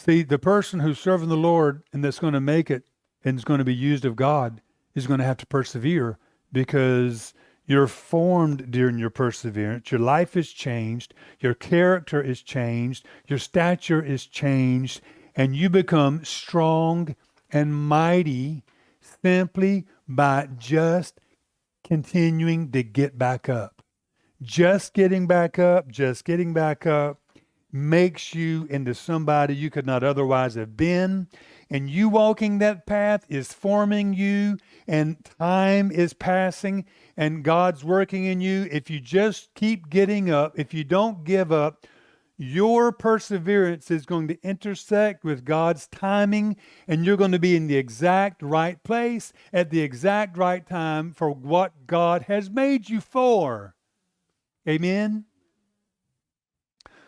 See, the person who's serving the Lord and that's going to make it and is going to be used of God is going to have to persevere, because you're formed during your perseverance. Your life is changed. Your character is changed. Your stature is changed. And you become strong and mighty simply by just continuing to get back up. Just getting back up makes you into somebody you could not otherwise have been. And you walking that path is forming you, and time is passing, and God's working in you. If you just keep getting up, if you don't give up, your perseverance is going to intersect with God's timing, and you're going to be in the exact right place at the exact right time for what God has made you for. Amen?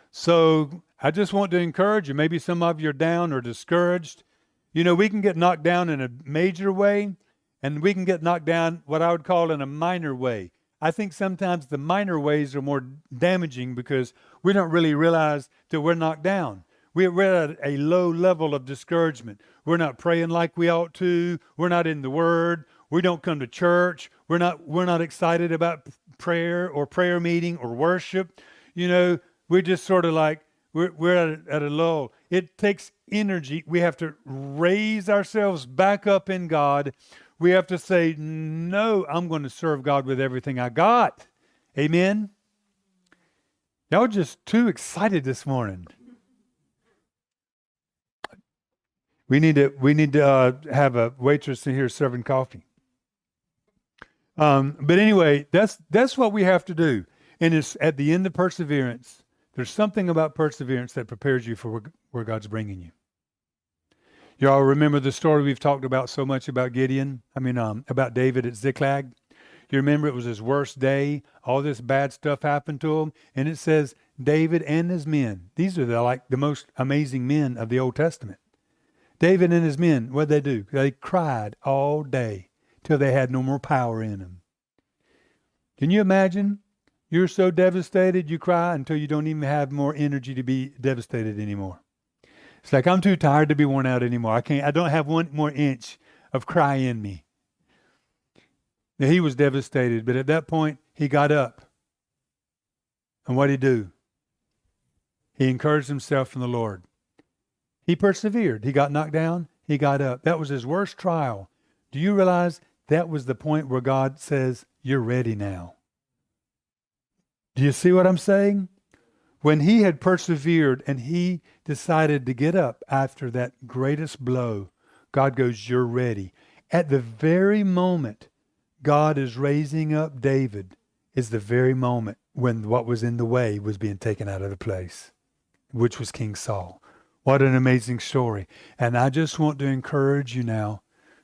So I just want to encourage you. Maybe some of you are down or discouraged. You know, we can get knocked down in a major way, and we can get knocked down what I would call in a minor way. I think sometimes the minor ways are more damaging because we don't really realize that we're knocked down. We're at a low level of discouragement. We're not praying like we ought to. We're not in the Word. We don't come to church. We're not excited about prayer or prayer meeting or worship. You know, we're just sort of like, we're at a lull. It takes energy. We have to raise ourselves back up in God. We have to say, no, I'm going to serve God with everything I got. Amen? Y'all are just too excited this morning. We need to have a waitress in here serving coffee. But anyway, that's what we have to do. And it's at the end of perseverance. There's something about perseverance that prepares you for where God's bringing you. You all remember the story we've talked about so much about about David at Ziklag? You remember it was his worst day. All this bad stuff happened to him. And it says David and his men. These are the most amazing men of the Old Testament. David and his men, what'd they do? They cried all day till they had no more power in them. Can you imagine? You're so devastated, you cry until you don't even have more energy to be devastated anymore. It's like, I'm too tired to be worn out anymore. I don't have one more inch of cry in me. Now, he was devastated, but at that point, he got up. And what did he do? He encouraged himself in the Lord. He persevered. He got knocked down. He got up. That was his worst trial. Do you realize that was the point where God says, you're ready now? Do you see what I'm saying? When he had persevered and he decided to get up after that greatest blow, God goes, you're ready. At the very moment God is raising up David is the very moment when what was in the way was being taken out of the place, which was King Saul. What an amazing story. And I just want to encourage you now.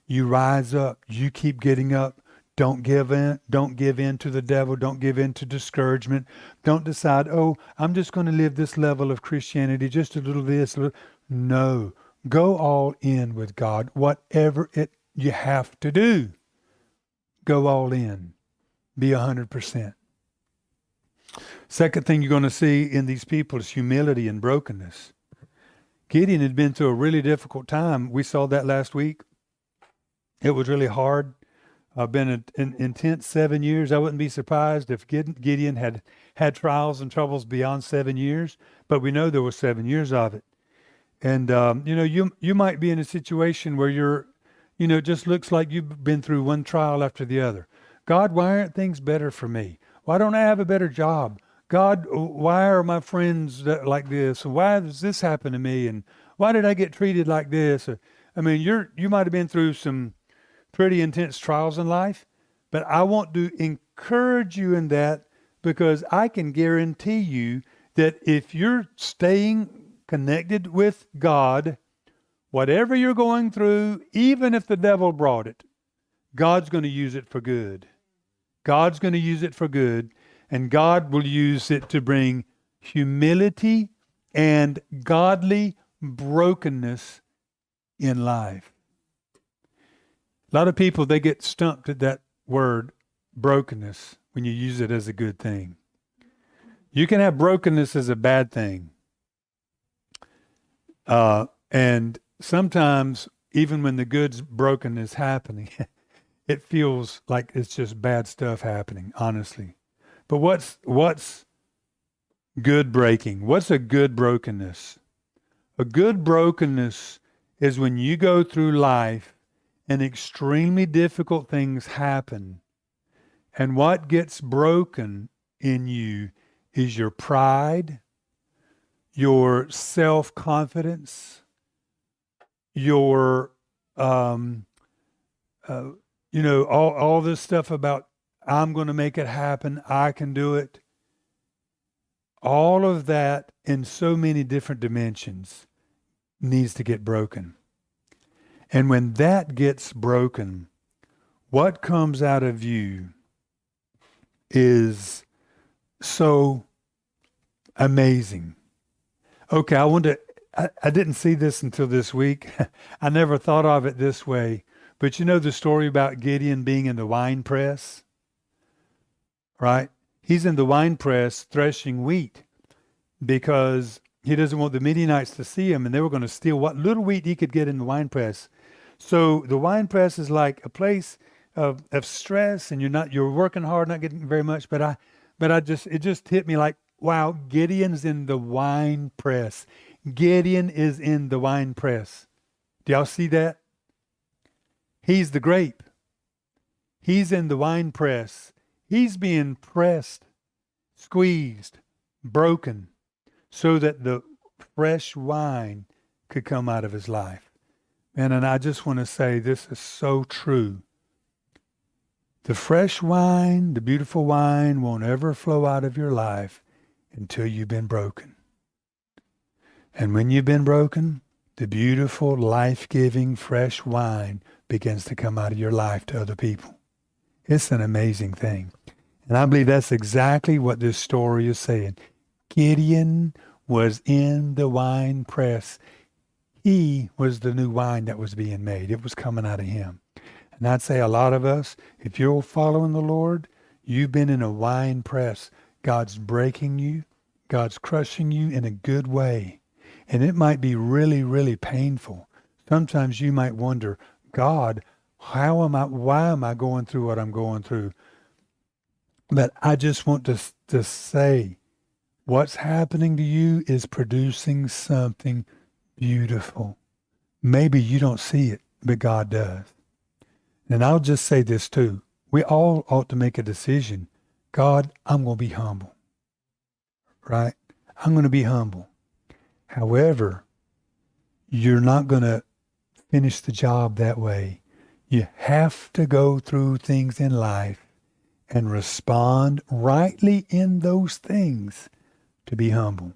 You rise up. You keep getting up. Don't give in. Don't give in to the devil. Don't give in to discouragement. Don't decide, oh, I'm just going to live this level of Christianity, just a little this. No. Go all in with God. Whatever you have to do, go all in. Be 100%. Second thing you're going to see in these people is humility and brokenness. Gideon had been through a really difficult time. We saw that last week. It was really hard. Been an intense 7 years. I wouldn't be surprised if Gideon had trials and troubles beyond 7 years, but we know there was 7 years of it. And, you might be in a situation where you're, just looks like you've been through one trial after the other. God, why aren't things better for me? Why don't I have a better job? God, why are my friends like this? Why does this happen to me? And why did I get treated like this? You might have been through some pretty intense trials in life, but I want to encourage you in that, because I can guarantee you that if you're staying connected with God, whatever you're going through, even if the devil brought it, God's going to use it for good. God's going to use it for good, and God will use it to bring humility and godly brokenness in life. A lot of people, they get stumped at that word, brokenness, when you use it as a good thing. You can have brokenness as a bad thing. And sometimes, even when the good's broken is happening, it feels like it's just bad stuff happening, honestly. But what's good breaking? What's a good brokenness? A good brokenness is when you go through life and extremely difficult things happen. And what gets broken in you is your pride, your self-confidence, your, all this stuff about I'm going to make it happen, I can do it. All of that in so many different dimensions needs to get broken. And when that gets broken, what comes out of you is so amazing. Okay, I didn't see this until this week. I never thought of it this way. But you know the story about Gideon being in the wine press, right? He's in the wine press threshing wheat because he doesn't want the Midianites to see him, and they were going to steal what little wheat he could get in the wine press. So the wine press is like a place of stress, and you're working hard, not getting very much. But it just hit me like, wow, Gideon's in the wine press. Gideon is in the wine press. Do y'all see that? He's the grape. He's in the wine press. He's being pressed, squeezed, broken, so that the fresh wine could come out of his life. And I just want to say this is so true. The fresh wine, the beautiful wine, won't ever flow out of your life until you've been broken. And when you've been broken, the beautiful, life-giving, fresh wine begins to come out of your life to other people. It's an amazing thing. And I believe that's exactly what this story is saying. Gideon was in the wine press. He was the new wine that was being made. It was coming out of him. And I'd say a lot of us, if you're following the Lord, you've been in a wine press. God's breaking you. God's crushing you in a good way. And it might be really, really painful. Sometimes you might wonder, God, why am I going through what I'm going through? But I just want to say, what's happening to you is producing something beautiful. Maybe you don't see it, but God does. And I'll just say this too. We all ought to make a decision. God, I'm going to be humble. Right? I'm going to be humble. However, you're not going to finish the job that way. You have to go through things in life and respond rightly in those things to be humble.